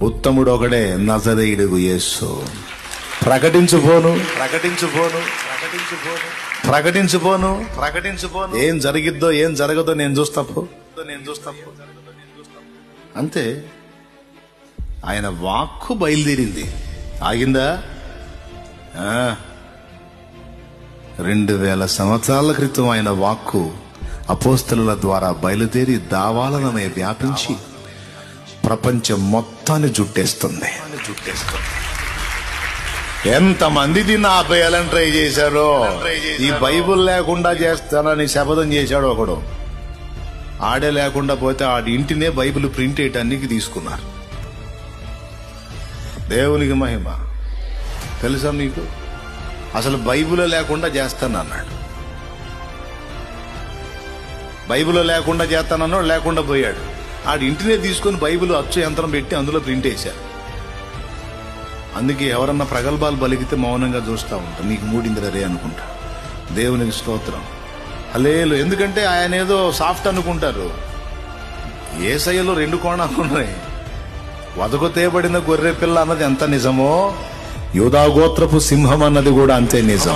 ఉత్తముడు ఒకడే, నజరేయుడు యేసు. ప్రకటించుపోను ప్రకటించుపోను ప్రకటించుపోను ప్రకటించుపోను ప్రకటించుపోను. ఏం జరిగిద్దో ఏం జరగదో నేను చూస్తాపు. అంతే. ఆయన వాక్కు బయలుదేరింది, ఆగిందా? 2000 సంవత్సరాల క్రితం ఆయన వాక్కు అపోస్తలుల ద్వారా బయలుదేరి దావాలనమే వ్యాపించి ప్రపంచం మొత్తాన్ని జుట్టేస్తుంది. ఎంతమంది దీన్ని ఆపేయాలని ట్రై చేశారో. ఈ బైబుల్ లేకుండా చేస్తానని శపథం చేశాడు ఒకడు. ఆడే లేకుండా పోతే ఆడి ఇంటినే బైబిల్ ప్రింట్ చేయటానికి తీసుకున్నారు. దేవునికి మహిమ. తెలుసా మీకు? అసలు బైబిల్ లేకుండా చేస్తానన్నాడు. బైబిల్ లేకుండా చేస్తానన్నాడు, లేకుండా పోయాడు. ఆడి ఇంటినే తీసుకుని బైబిల్ అచ్చు యంత్రం పెట్టి అందులో ప్రింట్ వేశారు. అందుకే ఎవరన్నా ప్రగల్భాలు బలిగితే మౌనంగా చూస్తూ ఉంటా. నీకు మూడిందిరా రే అనుకుంటా. దేవునికి స్తోత్రం, హల్లెలూయా. ఎందుకంటే ఆయన ఏదో సాఫ్ట్ అనుకుంటారు. యేసయ్యలో 2 కోణాలు ఉన్నాయి. వదకు తేబడిన గొర్రె పిల్ల అన్నది ఎంత నిజమో, యూదా గోత్రపు సింహం అన్నది కూడా అంతే నిజం.